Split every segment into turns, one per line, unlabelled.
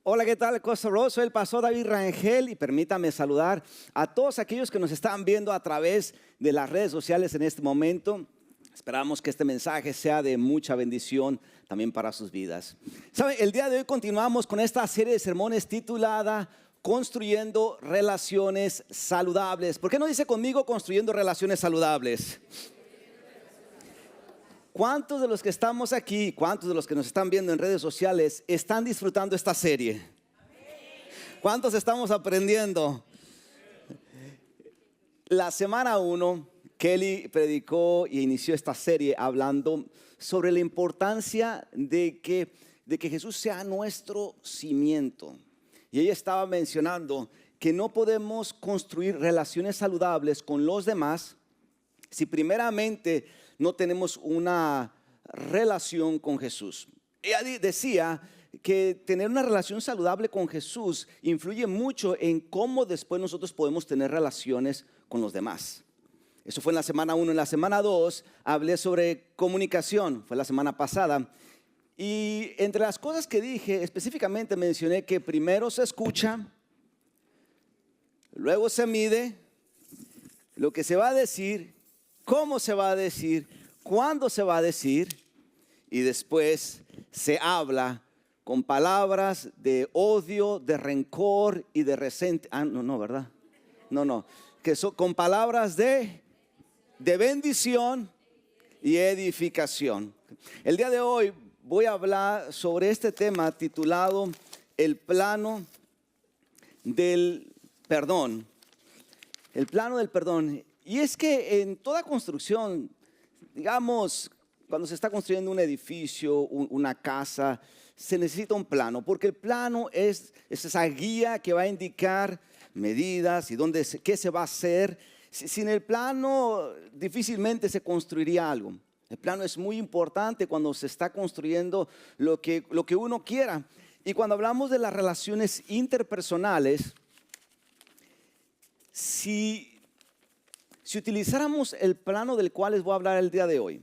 Hola, ¿qué tal, Costa Road? Soy el pastor David Rangel y permítame saludar a todos aquellos que nos están viendo a través de las redes sociales en este momento. Esperamos que este mensaje sea de mucha bendición también para sus vidas. ¿Saben? El día de hoy continuamos con esta serie de sermones titulada Construyendo Relaciones Saludables. ¿Por qué no dice conmigo construyendo relaciones saludables? ¿Cuántos de los que estamos aquí, cuántos de los que nos están viendo en redes sociales están disfrutando esta serie? ¿Cuántos estamos aprendiendo? La semana 1, Kelly predicó y inició esta serie hablando sobre la importancia de que Jesús sea nuestro cimiento. Y ella estaba mencionando que no podemos construir relaciones saludables con los demás si primeramente no tenemos una relación con Jesús. Ella decía que tener una relación saludable con Jesús influye mucho en cómo después nosotros podemos tener relaciones con los demás. Eso fue en la semana 1. En la semana 2 hablé sobre comunicación, fue la semana pasada. Y entre las cosas que dije, específicamente mencioné que primero se escucha, luego se mide lo que se va a decir, cómo se va a decir, cuándo se va a decir, y después se habla con palabras de odio, de rencor y de resentimiento. No, ¿verdad? No, que son con palabras de bendición y edificación. El día de hoy voy a hablar sobre este tema titulado El plano del perdón. El plano del perdón. Y es que en toda construcción, digamos, cuando se está construyendo un edificio, una casa, se necesita un plano, porque el plano es esa guía que va a indicar medidas y qué se va a hacer. Sin el plano difícilmente se construiría algo. El plano es muy importante cuando se está construyendo lo que uno quiera. Y cuando hablamos de las relaciones interpersonales, si utilizáramos el plano del cual les voy a hablar el día de hoy,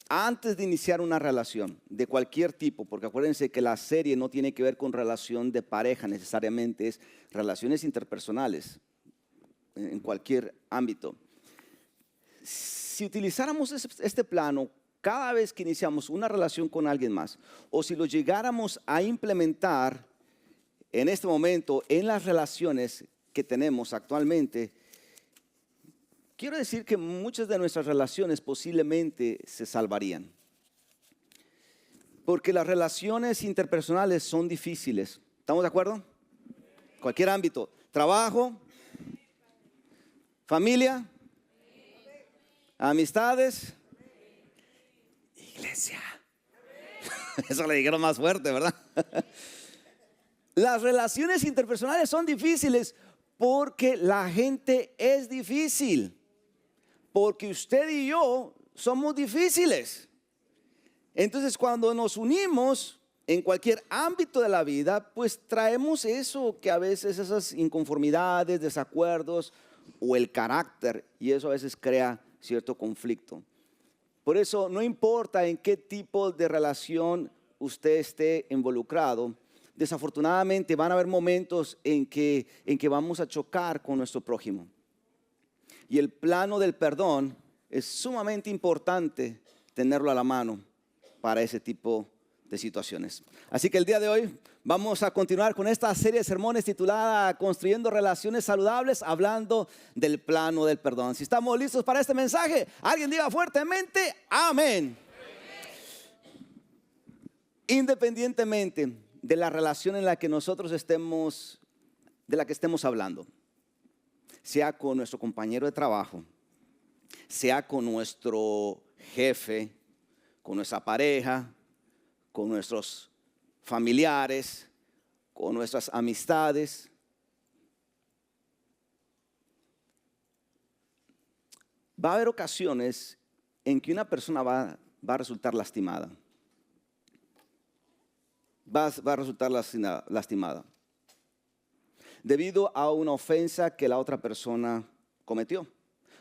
antes de iniciar una relación de cualquier tipo, porque acuérdense que la serie no tiene que ver con relación de pareja necesariamente, es relaciones interpersonales en cualquier ámbito. Si utilizáramos este plano cada vez que iniciamos una relación con alguien más, o si lo llegáramos a implementar en este momento en las relaciones que tenemos actualmente, quiero decir que muchas de nuestras relaciones posiblemente se salvarían. Porque las relaciones interpersonales son difíciles. ¿Estamos de acuerdo? Cualquier ámbito. Trabajo, familia, amistades, iglesia. Eso le dijeron más fuerte, ¿verdad? Las relaciones interpersonales son difíciles porque la gente es difícil. Porque usted y yo somos difíciles. Entonces, cuando nos unimos en cualquier ámbito de la vida, pues traemos eso que a veces esas inconformidades, desacuerdos o el carácter, y eso a veces crea cierto conflicto. Por eso no importa en qué tipo de relación usted esté involucrado, desafortunadamente van a haber momentos en que vamos a chocar con nuestro prójimo. Y el plano del perdón es sumamente importante tenerlo a la mano para ese tipo de situaciones. Así que el día de hoy vamos a continuar con esta serie de sermones titulada Construyendo Relaciones Saludables, hablando del plano del perdón. Si estamos listos para este mensaje, alguien diga fuertemente amén. Independientemente de la relación en la que nosotros estemos hablando, sea con nuestro compañero de trabajo, sea con nuestro jefe, con nuestra pareja, con nuestros familiares, con nuestras amistades. Va a haber ocasiones en que una persona va a resultar lastimada. Va a resultar lastimada. Debido a una ofensa que la otra persona cometió,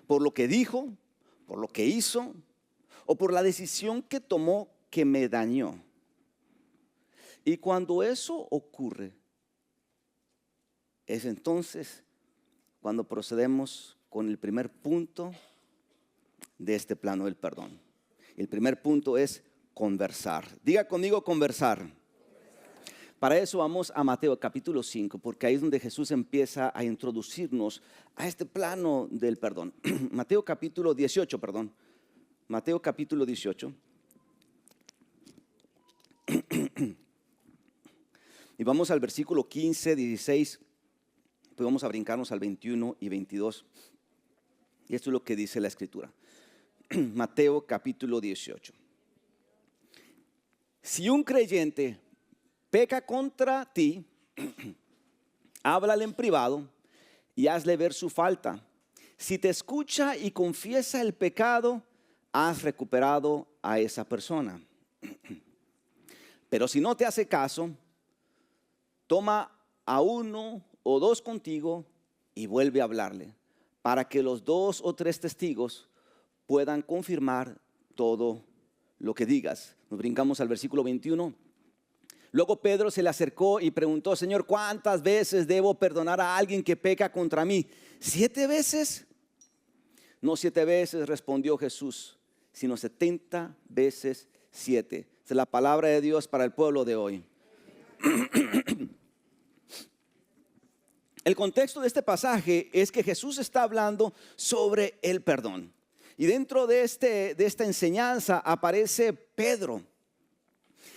por lo que dijo, por lo que hizo o por la decisión que tomó que me dañó. Y cuando eso ocurre, es entonces cuando procedemos con el primer punto de este plano del perdón. El primer punto es conversar. Diga conmigo, conversar. Para eso vamos a Mateo capítulo 5, porque ahí es donde Jesús empieza a introducirnos a este plano del perdón. Mateo capítulo 18, perdón. Mateo capítulo 18. Y vamos al versículo 15, 16. Pues vamos a brincarnos al 21 y 22. Y esto es lo que dice la Escritura. Mateo capítulo 18. Si un creyente peca contra ti, háblale en privado y hazle ver su falta. Si te escucha y confiesa el pecado, has recuperado a esa persona. Pero si no te hace caso, toma a uno o dos contigo y vuelve a hablarle, para que los 2 o 3 testigos puedan confirmar todo lo que digas. Nos brincamos al versículo 21. Luego Pedro se le acercó y preguntó: Señor, ¿cuántas veces debo perdonar a alguien que peca contra mí? ¿7 veces? No 7 veces, respondió Jesús, sino 70 veces 7. Esa es la palabra de Dios para el pueblo de hoy. El contexto de este pasaje es que Jesús está hablando sobre el perdón. Y dentro de esta enseñanza aparece Pedro,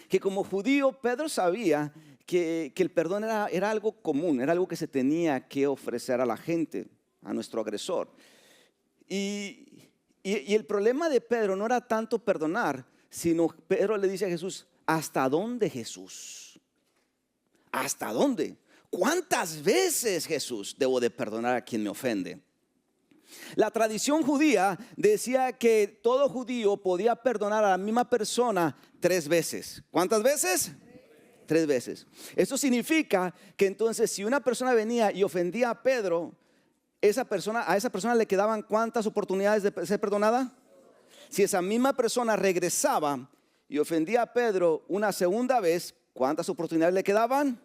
que como judío Pedro sabía que el perdón era algo común, era algo que se tenía que ofrecer a la gente, a nuestro agresor. Y el problema de Pedro no era tanto perdonar, sino Pedro le dice a Jesús: ¿hasta dónde, Jesús? ¿Hasta dónde? ¿Cuántas veces, Jesús, debo de perdonar a quien me ofende? La tradición judía decía que todo judío podía perdonar a la misma persona 3 veces. ¿Cuántas veces? 3 veces. Eso significa que entonces si una persona venía y ofendía a Pedro, a esa persona le quedaban ¿cuántas oportunidades de ser perdonada? Si esa misma persona regresaba y ofendía a Pedro una segunda vez, ¿cuántas oportunidades le quedaban?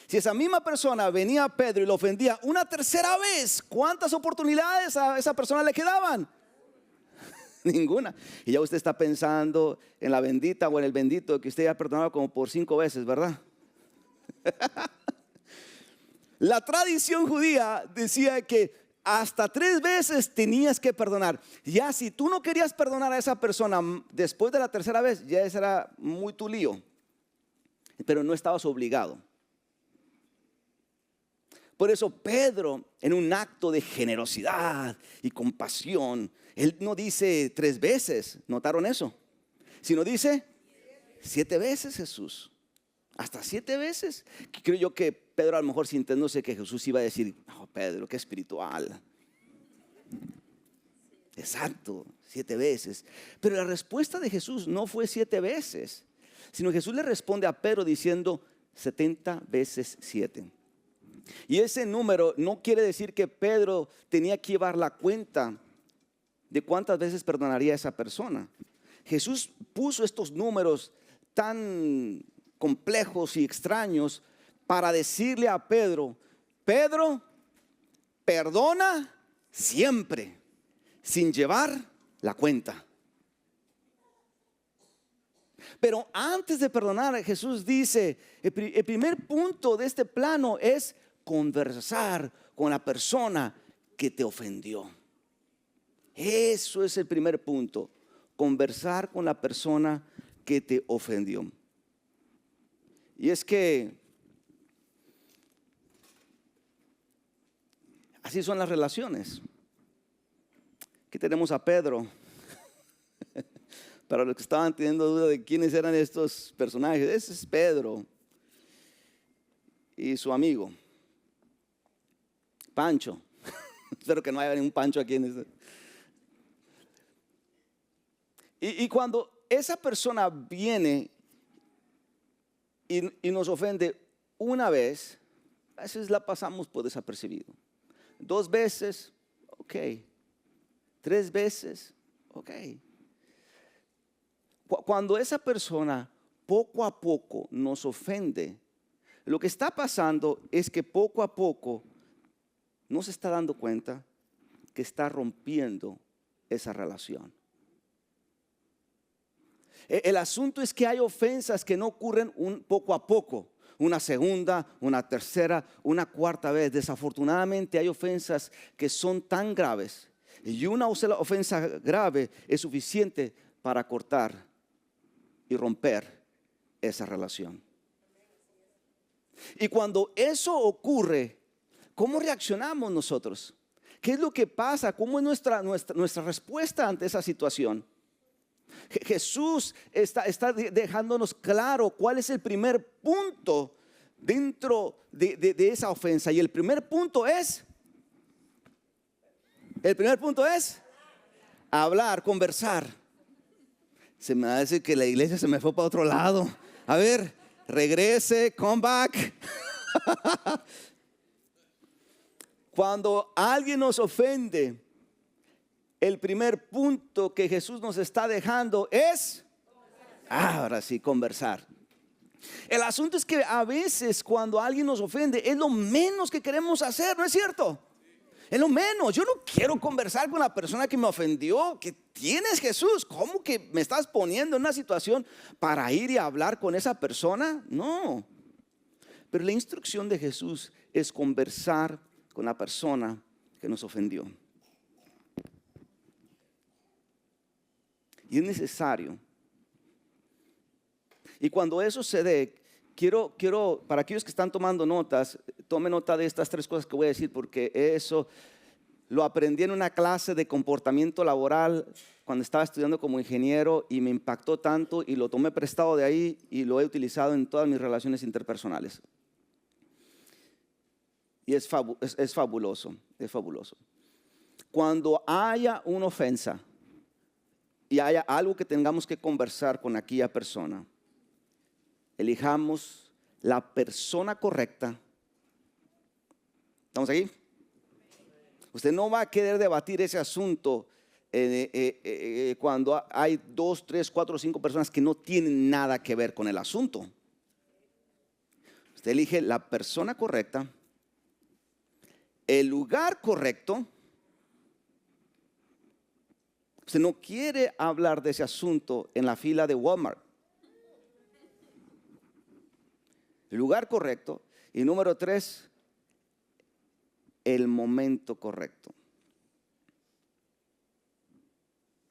Si esa misma persona venía a Pedro y lo ofendía una tercera vez, ¿cuántas oportunidades a esa persona le quedaban? Ninguna. Y ya usted está pensando en la bendita o en el bendito que usted ya ha perdonado como por 5 veces, ¿verdad? La tradición judía decía que hasta 3 veces tenías que perdonar. Ya si tú no querías perdonar a esa persona después de la tercera vez, ya ese era muy tu lío. Pero no estabas obligado. Por eso Pedro, en un acto de generosidad y compasión, él no dice 3 veces, ¿notaron eso? Sino dice 7 veces, Jesús. Hasta 7 veces. Creo yo que Pedro, a lo mejor sintiéndose que Jesús iba a decir: no, Pedro, qué espiritual. Exacto, 7 veces. Pero la respuesta de Jesús no fue 7 veces, sino Jesús le responde a Pedro diciendo 70 veces 7. Y ese número no quiere decir que Pedro tenía que llevar la cuenta de cuántas veces perdonaría a esa persona. Jesús puso estos números tan complejos y extraños para decirle a Pedro: Pedro, perdona siempre, sin llevar la cuenta. Pero antes de perdonar, Jesús dice, el primer punto de este plano es conversar con la persona que te ofendió. Eso es el primer punto, conversar con la persona que te ofendió. Y es que así son las relaciones. Aquí tenemos a Pedro. Para los que estaban teniendo duda de quiénes eran estos personajes, ese es Pedro y su amigo Pancho. Espero que no haya ningún Pancho aquí en este. Y cuando esa persona viene y nos ofende una vez, a veces la pasamos por desapercibido. 2 veces, ok. 3 veces, ok. Cuando esa persona poco a poco nos ofende, lo que está pasando es que poco a poco no se está dando cuenta que está rompiendo esa relación. El asunto es que hay ofensas que no ocurren poco a poco. Una segunda, una tercera, una cuarta vez. Desafortunadamente hay ofensas que son tan graves. Y una ofensa grave es suficiente para cortar y romper esa relación. Y cuando eso ocurre, ¿cómo reaccionamos nosotros? ¿Qué es lo que pasa? ¿Cómo es nuestra respuesta ante esa situación? Jesús está dejándonos claro cuál es el primer punto dentro de esa ofensa. Y el primer punto es hablar, conversar. Se me hace que la iglesia se me fue para otro lado. A ver, regrese, come back. Cuando alguien nos ofende, el primer punto que Jesús nos está dejando es, ahora sí, conversar. El asunto es que a veces cuando alguien nos ofende es lo menos que queremos hacer, ¿no es cierto? Es lo menos. Yo no quiero conversar con la persona que me ofendió. ¿Qué tienes, Jesús? ¿Cómo que me estás poniendo en una situación para ir y hablar con esa persona? No. Pero la instrucción de Jesús es conversar con la persona que nos ofendió. Y es necesario. Y cuando eso se dé, quiero, para aquellos que están tomando notas, tomen nota de estas 3 cosas que voy a decir, porque eso lo aprendí en una clase de comportamiento laboral cuando estaba estudiando como ingeniero y me impactó tanto y lo tomé prestado de ahí y lo he utilizado en todas mis relaciones interpersonales. Y es fabuloso, es fabuloso. Cuando haya una ofensa y haya algo que tengamos que conversar con aquella persona, elijamos la persona correcta. ¿Estamos aquí? Usted no va a querer debatir ese asunto cuando hay 2, 3, 4, 5 personas que no tienen nada que ver con el asunto. Usted elige la persona correcta, el lugar correcto. Usted no quiere hablar de ese asunto en la fila de Walmart. El lugar correcto. Y número 3, el momento correcto.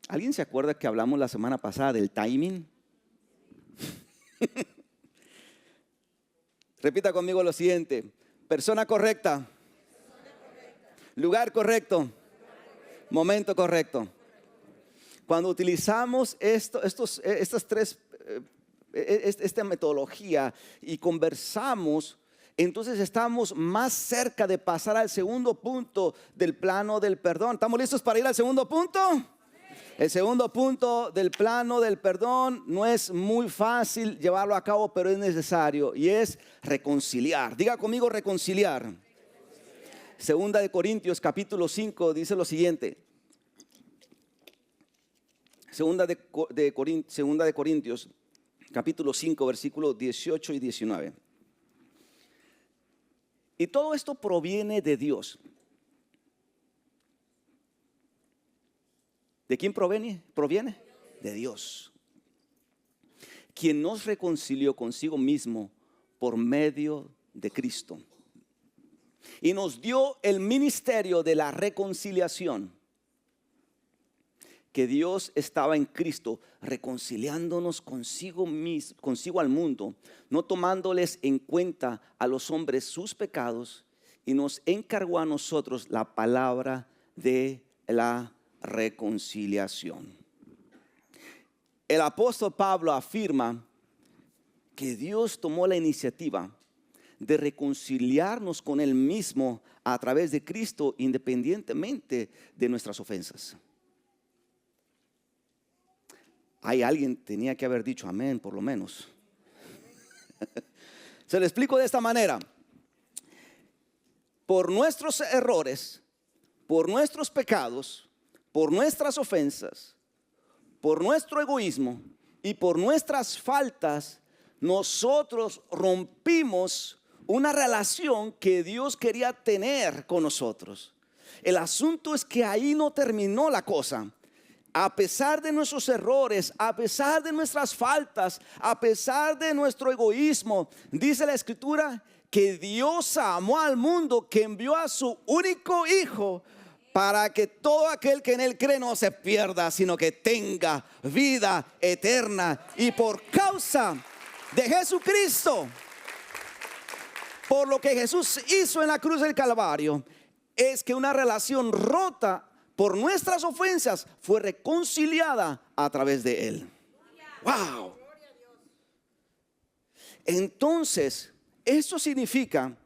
¿Alguien se acuerda que hablamos la semana pasada del timing? Repita conmigo lo siguiente: persona correcta, lugar correcto, momento correcto. Cuando utilizamos esta metodología y conversamos, entonces estamos más cerca de pasar al segundo punto del plano del perdón. ¿Estamos listos para ir al segundo punto? El segundo punto del plano del perdón no es muy fácil llevarlo a cabo, pero es necesario, y es reconciliar. Diga conmigo: reconciliar. Segunda de Corintios capítulo 5 dice lo siguiente. Segunda de Corintios capítulo 5 versículos 18 y 19. Y todo esto proviene de Dios. ¿De quién proviene? Proviene de Dios, quien nos reconcilió consigo mismo por medio de Cristo y nos dio el ministerio de la reconciliación. Que Dios estaba en Cristo reconciliándonos consigo al mundo, no tomándoles en cuenta a los hombres sus pecados, y nos encargó a nosotros la palabra de la reconciliación. El apóstol Pablo afirma que Dios tomó la iniciativa de reconciliarnos con Él mismo a través de Cristo, independientemente de nuestras ofensas. Hay alguien tenía que haber dicho amén, por lo menos. Se lo explico de esta manera: por nuestros errores, por nuestros pecados, por nuestras ofensas, por nuestro egoísmo y por nuestras faltas, nosotros rompimos una relación que Dios quería tener con nosotros. El asunto es que ahí no terminó la cosa. A pesar de nuestros errores, a pesar de nuestras faltas, a pesar de nuestro egoísmo, dice la Escritura que Dios amó al mundo, que envió a su único Hijo para que todo aquel que en Él cree no se pierda, sino que tenga vida eterna. Y por causa de Jesucristo, por lo que Jesús hizo en la cruz del Calvario, es que una relación rota por nuestras ofensas fue reconciliada a través de Él. ¡Wow! Entonces, esto significa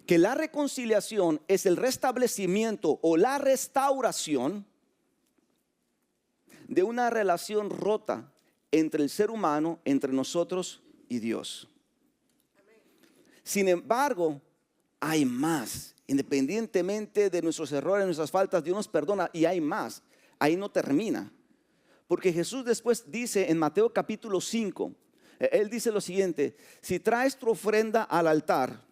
que la reconciliación es el restablecimiento o la restauración de una relación rota entre el ser humano, entre nosotros y Dios. Sin embargo, hay más. Independientemente de nuestros errores, nuestras faltas, Dios nos perdona y hay más. Ahí no termina. Porque Jesús después dice en Mateo capítulo 5, Él dice lo siguiente: si traes tu ofrenda al altar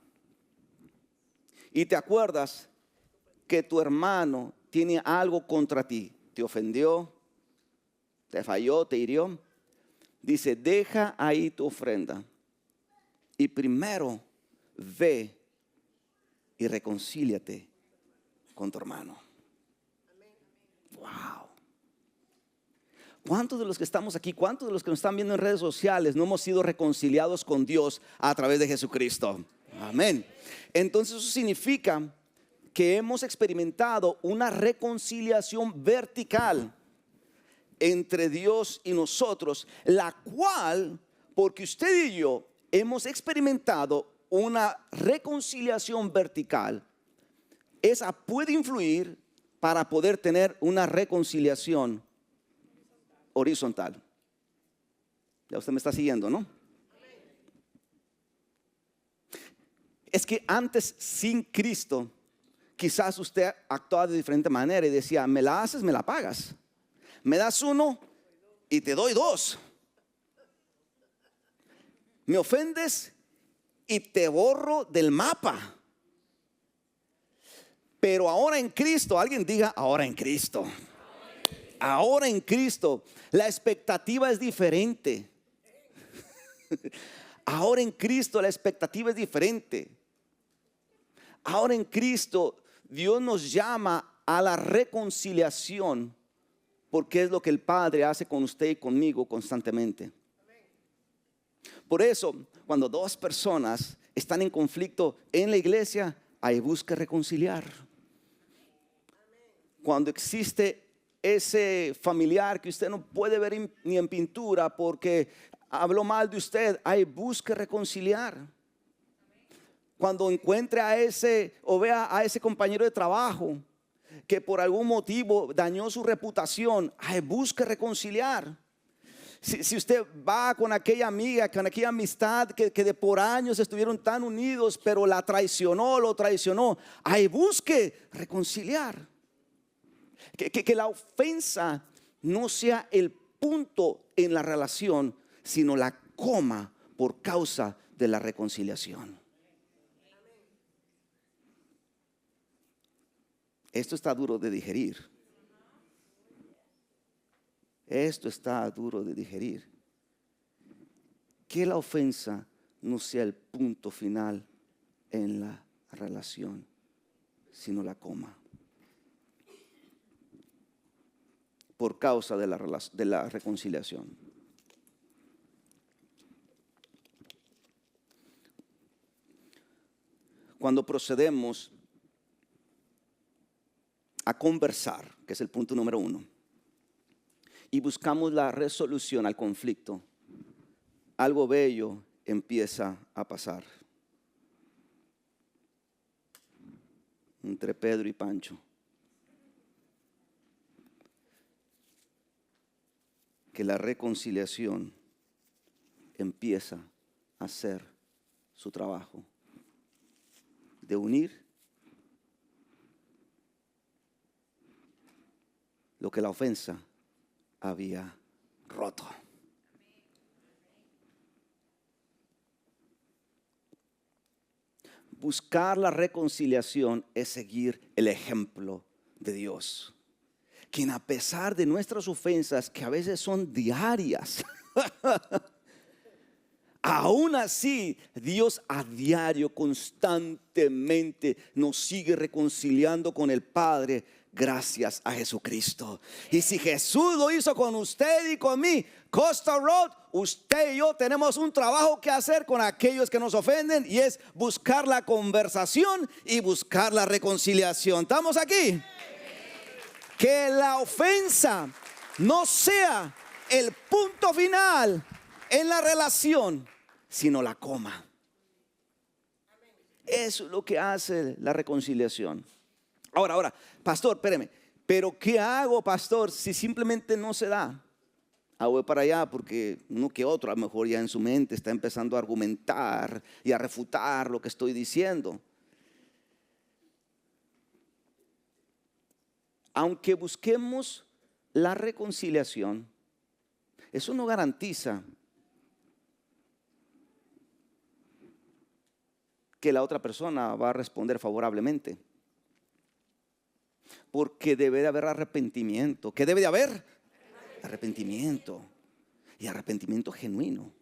y te acuerdas que tu hermano tiene algo contra ti, te ofendió, te falló, te hirió, dice, deja ahí tu ofrenda y primero ve y reconcíliate con tu hermano. Wow. ¿Cuántos de los que estamos aquí, cuántos de los que nos están viendo en redes sociales no hemos sido reconciliados con Dios a través de Jesucristo? Amén. Entonces eso significa que hemos experimentado una reconciliación vertical entre Dios y nosotros, la cual, porque usted y yo hemos experimentado una reconciliación vertical, esa puede influir para poder tener una reconciliación horizontal. Ya usted me está siguiendo, ¿no? Es que antes, sin Cristo, quizás usted actuaba de diferente manera y decía, me la haces, me la pagas. Me das uno y te doy dos. Me ofendes y te borro del mapa. Pero ahora en Cristo, alguien diga, ahora en Cristo. Ahora en Cristo, la expectativa es diferente. Ahora en Cristo la expectativa es diferente. Ahora en Cristo Dios nos llama a la reconciliación, porque es lo que el Padre hace con usted y conmigo constantemente. Por eso, cuando dos personas están en conflicto en la iglesia, hay busca reconciliar. Cuando existe ese familiar que usted no puede ver ni en pintura porque habló mal de usted, hay busca reconciliar. Cuando encuentre a ese o vea a ese compañero de trabajo que por algún motivo dañó su reputación, hay busca reconciliar. Si usted va con aquella amiga, con aquella amistad que de por años estuvieron tan unidos, pero la traicionó, lo traicionó, ahí busque reconciliar. Que la ofensa no sea el punto en la relación, sino la coma por causa de la reconciliación. Esto está duro de digerir. Esto está duro de digerir. Que la ofensa no sea el punto final en la relación, sino la coma. Por causa de la reconciliación. Cuando procedemos a conversar, que es el punto número 1, y buscamos la resolución al conflicto, algo bello empieza a pasar entre Pedro y Pancho. Que la reconciliación empieza a hacer su trabajo de unir lo que la ofensa había roto. buscar la reconciliación es seguir el ejemplo de Dios, quien a pesar de nuestras ofensas, que a veces son diarias, aún así Dios a diario, constantemente nos sigue reconciliando con el Padre gracias a Jesucristo. Y si Jesús lo hizo con usted y con mí, Costa Road, usted y yo tenemos un trabajo que hacer con aquellos que nos ofenden, y es buscar la conversación y buscar la reconciliación. ¿Estamos aquí? Que la ofensa no sea el punto final en la relación, sino la coma. Eso es lo que hace la reconciliación. Ahora, pastor, espéreme, pero ¿qué hago, pastor, si simplemente no se da? Voy para allá porque uno que otro a lo mejor ya en su mente está empezando a argumentar y a refutar lo que estoy diciendo. Aunque busquemos la reconciliación, eso no garantiza que la otra persona va a responder favorablemente. Porque debe de haber arrepentimiento. ¿Qué debe de haber? Arrepentimiento. Y arrepentimiento genuino.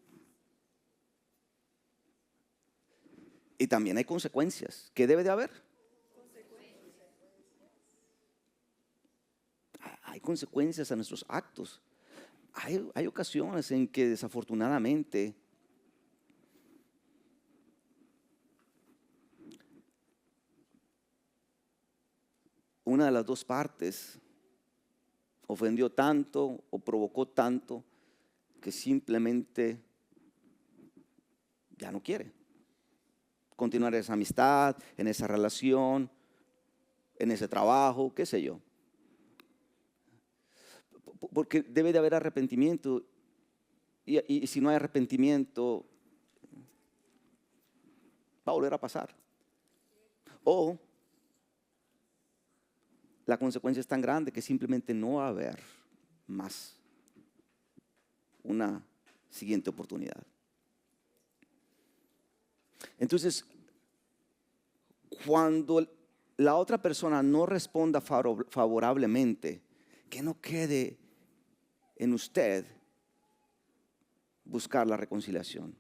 Y también hay consecuencias. ¿Qué debe de haber? Hay consecuencias a nuestros actos. Hay ocasiones en que desafortunadamente una de las dos partes ofendió tanto o provocó tanto que simplemente ya no quiere continuar esa amistad, en esa relación, en ese trabajo, qué sé yo. Porque debe de haber arrepentimiento, y si no hay arrepentimiento va a volver a pasar. O la consecuencia es tan grande que simplemente no va a haber más una siguiente oportunidad. Entonces, cuando la otra persona no responda favorablemente, que no quede en usted buscar la reconciliación.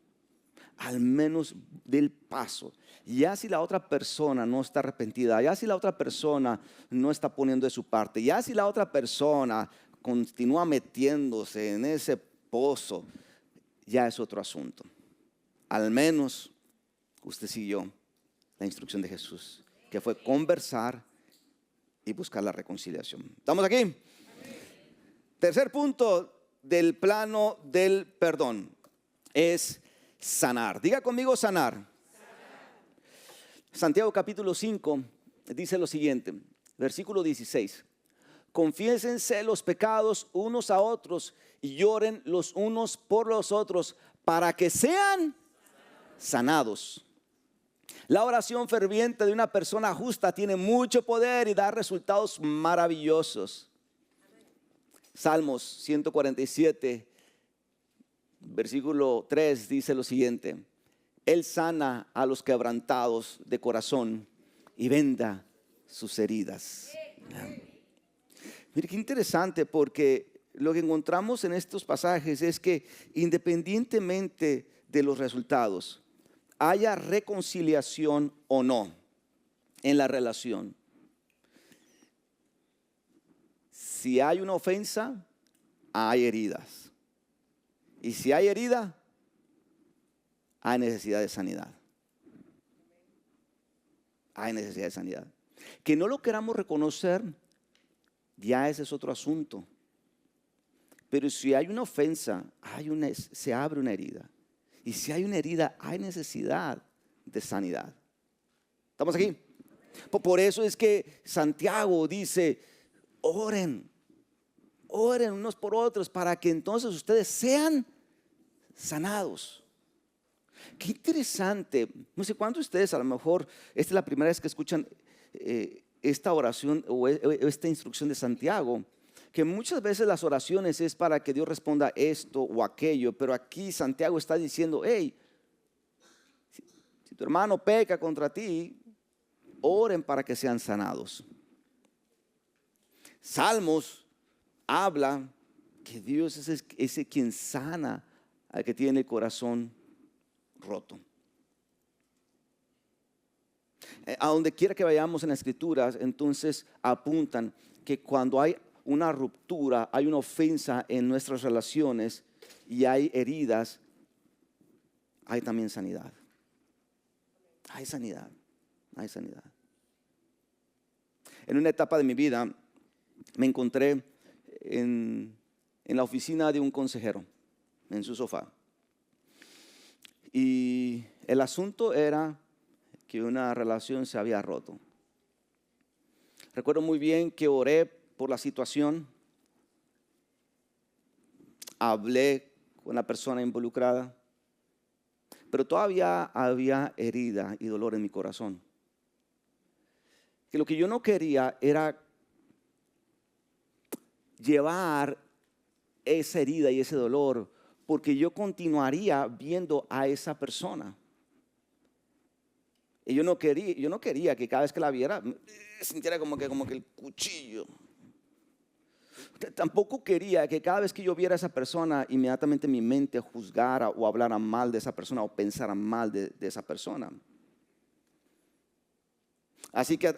Al menos del paso. Ya si la otra persona no está arrepentida, ya si la otra persona no está poniendo de su parte, ya si la otra persona continúa metiéndose en ese pozo, ya es otro asunto. Al menos usted siguió la instrucción de Jesús, que fue conversar y buscar la reconciliación. ¿Estamos aquí? Tercer punto del plano del perdón es sanar. Diga conmigo sanar. Santiago capítulo 5 dice lo siguiente, versículo 16. Confiésense los pecados unos a otros y lloren los unos por los otros para que sean sanados. La oración ferviente de una persona justa tiene mucho poder y da resultados maravillosos. Salmos 147, versículo 3 dice lo siguiente: Él sana a los quebrantados de corazón y venda sus heridas. Mire qué interesante, porque lo que encontramos en estos pasajes es que independientemente de los resultados, haya reconciliación o no en la relación, si hay una ofensa, hay heridas. Y si hay herida, hay necesidad de sanidad. Hay necesidad de sanidad. Que no lo queramos reconocer, ya ese es otro asunto. Pero si hay una ofensa, se abre una herida. Y si hay una herida, hay necesidad de sanidad. ¿Estamos aquí? Por eso es que Santiago dice: oren unos por otros para que entonces ustedes sean sanados. Qué interesante. No sé cuántos de ustedes, a lo mejor esta es la primera vez que escuchan esta oración o esta instrucción de Santiago, que muchas veces las oraciones es para que Dios responda esto o aquello, pero aquí Santiago está diciendo: hey, Si tu hermano peca contra ti, oren para que sean sanados. Salmos habla que Dios es ese quien sana al que tiene el corazón roto. A donde quiera que vayamos en las escrituras, entonces apuntan que cuando hay una ruptura, hay una ofensa en nuestras relaciones y hay heridas, hay también sanidad. Hay sanidad, hay sanidad. En una etapa de mi vida me encontré en la oficina de un consejero, en su sofá. Y el asunto era que una relación se había roto. Recuerdo muy bien que oré por la situación, hablé con la persona involucrada, pero todavía había herida y dolor en mi corazón. Que lo que yo no quería era llevar esa herida y ese dolor, porque yo continuaría viendo a esa persona. Y yo no quería que cada vez que la viera sintiera como que el cuchillo. Tampoco quería que cada vez que yo viera a esa persona, inmediatamente mi mente juzgara o hablara mal de esa persona o pensara mal de esa persona. Así que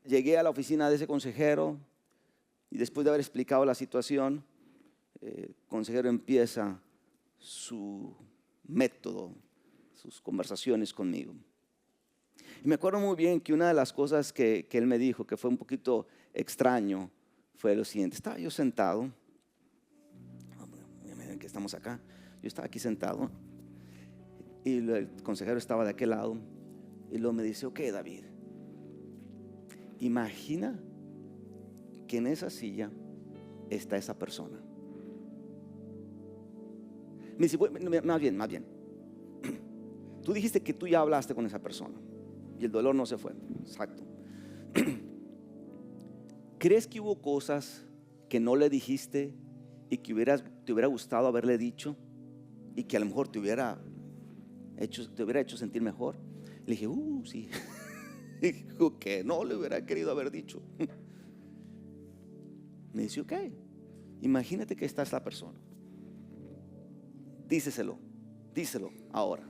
llegué a la oficina de ese consejero y después de haber explicado la situación, el consejero empieza su método, sus conversaciones conmigo. Y me acuerdo muy bien que una de las cosas que él me dijo, que fue un poquito extraño, fue lo siguiente. Estaba yo sentado, miren que estamos acá, yo estaba aquí sentado y el consejero estaba de aquel lado y luego me dice, ok, David, imagina que en esa silla está esa persona. Me dice, más bien, tú dijiste que tú ya hablaste con esa persona y el dolor no se fue. Exacto. ¿Crees que hubo cosas que no le dijiste y que te hubiera gustado haberle dicho y que a lo mejor te hubiera hecho sentir mejor? Le dije, sí. Dijo que no le hubiera querido haber dicho. Me dice, ok, imagínate que esta es la persona. Díselo ahora.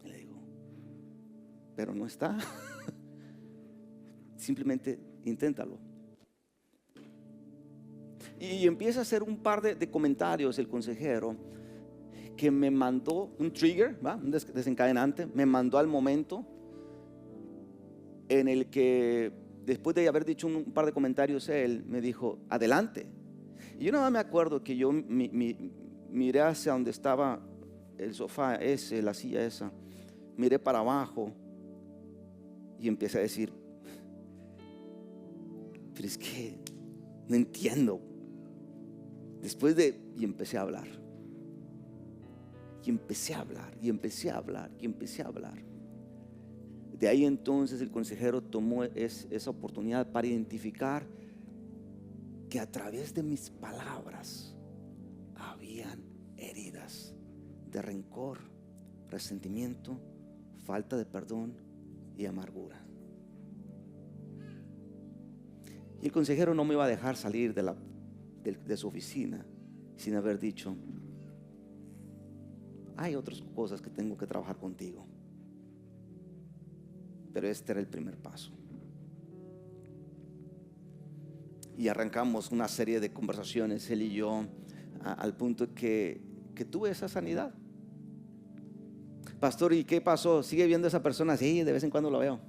Le digo, pero no está. Simplemente inténtalo. Y empieza a hacer un par de comentarios el consejero que me mandó un trigger, un desencadenante, me mandó al momento en el que después de haber dicho un par de comentarios él me dijo, adelante. Y yo nada más me acuerdo que yo miré hacia donde estaba el sofá ese, la silla esa, miré para abajo y empecé a decir, pero es que no entiendo. Y empecé a hablar. Y empecé a hablar. De ahí entonces el consejero tomó esa oportunidad para identificar que a través de mis palabras habían heridas de rencor, resentimiento, falta de perdón y amargura. Y el consejero no me iba a dejar salir de su oficina sin haber dicho, hay otras cosas que tengo que trabajar contigo, pero este era el primer paso. Y arrancamos una serie de conversaciones él y yo al punto que tuve esa sanidad. Pastor, ¿y qué pasó? ¿Sigue viendo a esa persona? Sí, de vez en cuando lo veo.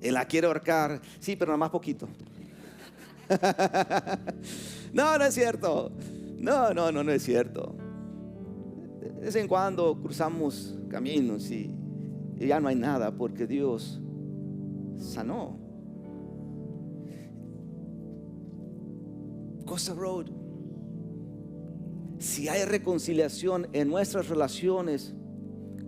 Él la quiere ahorcar. Sí, pero nada más poquito. No es cierto. No es cierto. De vez en cuando cruzamos caminos y ya no hay nada porque Dios sanó. Costa Road, si hay reconciliación en nuestras relaciones,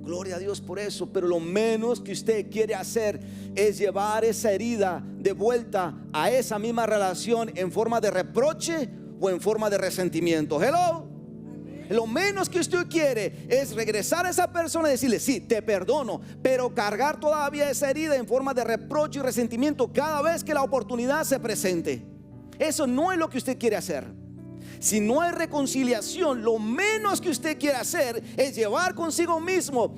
gloria a Dios por eso, pero lo menos que usted quiere hacer es llevar esa herida de vuelta a esa misma relación en forma de reproche o en forma de resentimiento. Hello. Lo menos que usted quiere es regresar a esa persona y decirle: sí, te perdono, pero cargar todavía esa herida en forma de reproche y resentimiento cada vez que la oportunidad se presente. Eso no es lo que usted quiere hacer. Si no hay reconciliación, lo menos que usted quiere hacer es llevar consigo mismo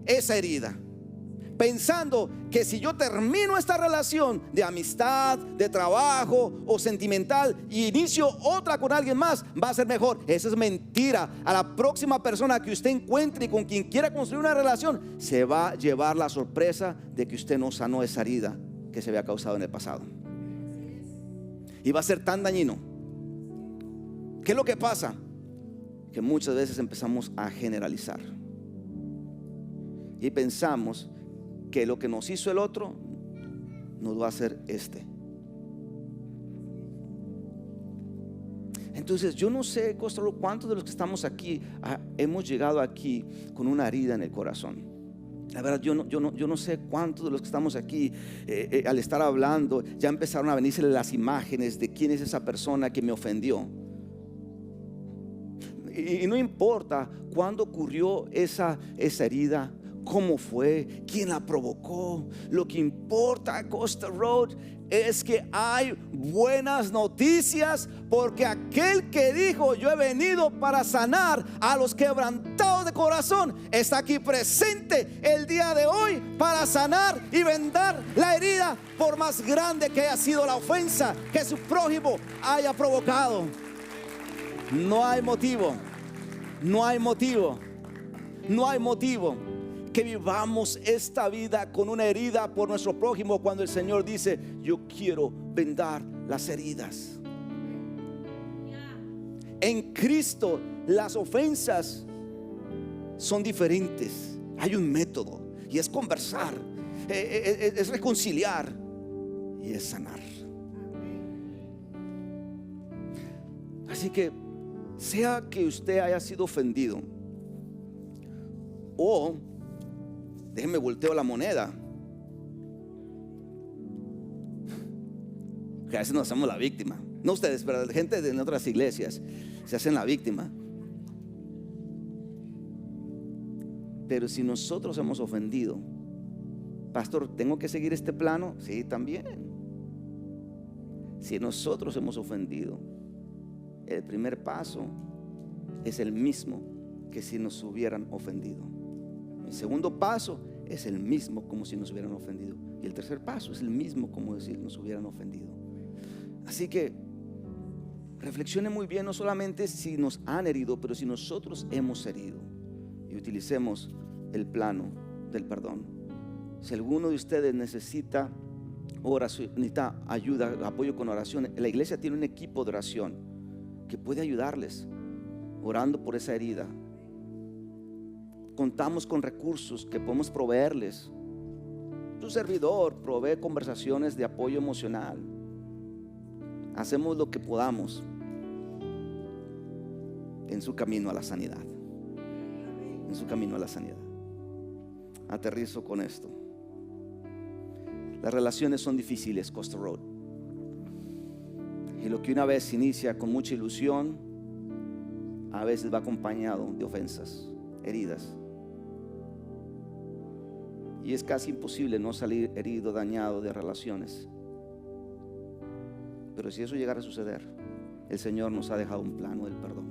esa herida, pensando que si yo termino esta relación de amistad, de trabajo o sentimental y inicio otra con alguien más, va a ser mejor. Eso es mentira. A la próxima persona que usted encuentre y con quien quiera construir una relación, se va a llevar la sorpresa de que usted no sanó esa herida que se había causado en el pasado, y va a ser tan dañino. ¿Qué es lo que pasa? Que muchas veces empezamos a generalizar y pensamos que lo que nos hizo el otro nos va a hacer este. Entonces yo no sé, Costalo, cuántos de los que estamos aquí hemos llegado aquí con una herida en el corazón. La verdad, yo no sé cuántos de los que estamos aquí al estar hablando ya empezaron a venirse las imágenes de quién es esa persona que me ofendió. Y no importa cuándo ocurrió esa herida, cómo fue, quién la provocó. Lo que importa, Costa Road, es que hay buenas noticias, porque aquel que dijo: yo he venido para sanar a los quebrantados de corazón, está aquí presente el día de hoy para sanar y vendar la herida, por más grande que haya sido la ofensa que su prójimo haya provocado. No hay motivo que vivamos esta vida con una herida por nuestro prójimo, cuando el Señor dice: yo quiero vendar las heridas. En Cristo las ofensas son diferentes. Hay un método, y es conversar, es reconciliar y es sanar. Así que, sea que usted haya sido ofendido, o déjenme volteo la moneda, que a veces nos hacemos la víctima. No ustedes, pero la gente de otras iglesias se hacen la víctima. Pero si nosotros hemos ofendido, pastor, ¿tengo que seguir este plano? Sí, también. Si nosotros hemos ofendido, el primer paso es el mismo que si nos hubieran ofendido. El segundo paso es el mismo como si nos hubieran ofendido. Y el tercer paso es el mismo como si nos hubieran ofendido. Así que reflexione muy bien, no solamente si nos han herido, pero si nosotros hemos herido, y utilicemos el plano del perdón. Si alguno de ustedes necesita oración, necesita ayuda, apoyo con oración, la iglesia tiene un equipo de oración que puede ayudarles orando por esa herida. Contamos con recursos que podemos proveerles. Su servidor provee conversaciones de apoyo emocional. Hacemos lo que podamos en su camino a la sanidad. En su camino a la sanidad. Aterrizo con esto. Las relaciones son difíciles, Costa Road. Y lo que una vez inicia con mucha ilusión, a veces va acompañado de ofensas, heridas. Y es casi imposible no salir herido, dañado de relaciones. Pero si eso llegara a suceder, el Señor nos ha dejado un plano del perdón,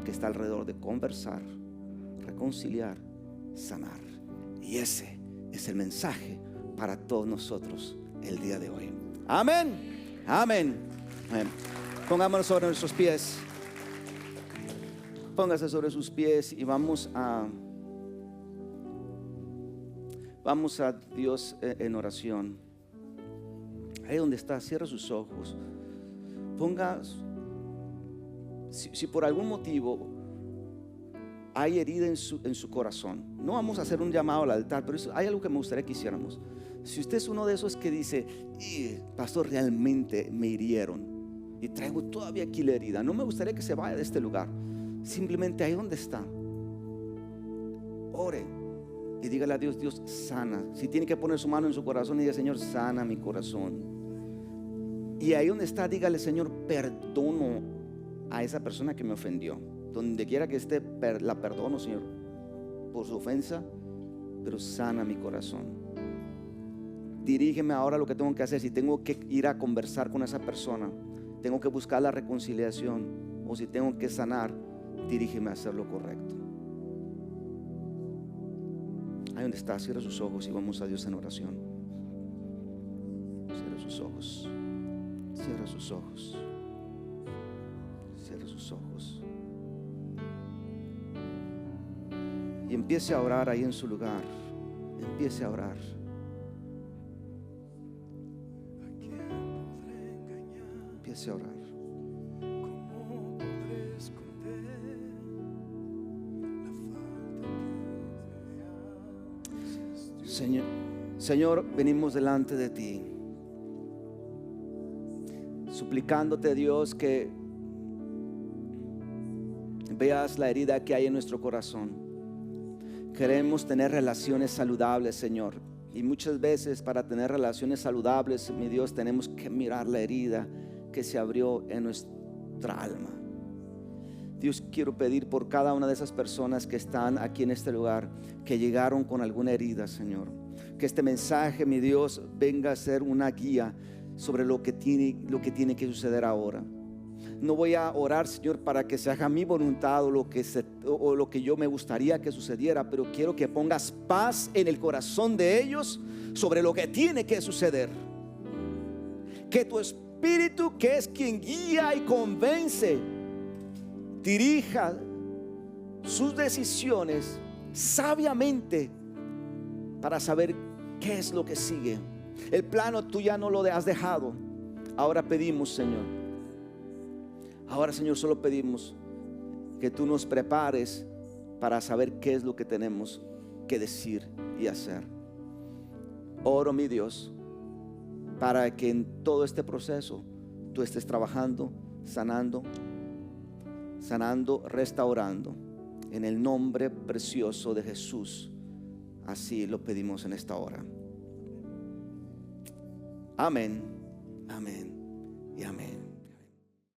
que está alrededor de conversar, reconciliar, sanar. Y ese es el mensaje para todos nosotros el día de hoy. Amén. Amén. Amén. Pongámonos sobre nuestros pies. Póngase sobre sus pies y vamos a Dios en oración. Ahí donde está, cierra sus ojos. Ponga, si por algún motivo hay herida en su corazón, no vamos a hacer un llamado al altar, pero hay algo que me gustaría que hiciéramos. Si usted es uno de esos que dice: pastor, realmente me hirieron y traigo todavía aquí la herida, no me gustaría que se vaya de este lugar. Simplemente ahí donde está, ore y dígale a Dios: Dios, sana. Si tiene que poner su mano en su corazón y diga: Señor, sana mi corazón. Y ahí donde está, dígale: Señor, perdono a esa persona que me ofendió. Donde quiera que esté, la perdono, Señor, por su ofensa, pero sana mi corazón. Dirígeme ahora lo que tengo que hacer. Si tengo que ir a conversar con esa persona, tengo que buscar la reconciliación, o si tengo que sanar, dirígeme a hacer lo correcto. Ahí donde está, cierra sus ojos y vamos a Dios en oración. Cierra sus ojos. Cierra sus ojos. Cierra sus ojos. Y empiece a orar ahí en su lugar. Empiece a orar. Empiece a orar. Señor, venimos delante de ti, suplicándote, Dios, que veas la herida que hay en nuestro corazón. Queremos tener relaciones saludables, Señor, y muchas veces para tener relaciones saludables, mi Dios, tenemos que mirar la herida que se abrió en nuestra alma. Dios, quiero pedir por cada una de esas personas que están aquí en este lugar, que llegaron con alguna herida, Señor, que este mensaje, mi Dios, venga a ser una guía sobre lo que tiene que suceder ahora. No voy a orar, Señor, para que se haga mi voluntad o lo que yo me gustaría que sucediera, pero quiero que pongas paz en el corazón de ellos sobre lo que tiene que suceder. Que tu Espíritu, que es quien guía y convence, dirija sus decisiones sabiamente para saber qué es lo que sigue. El plano tú ya no lo has dejado. Ahora pedimos, Señor, solo pedimos que tú nos prepares para saber qué es lo que tenemos que decir y hacer. Oro, mi Dios, para que en todo este proceso tú estés trabajando, sanando, restaurando, en el nombre precioso de Jesús. Así lo pedimos en esta hora. Amén, amén y amén.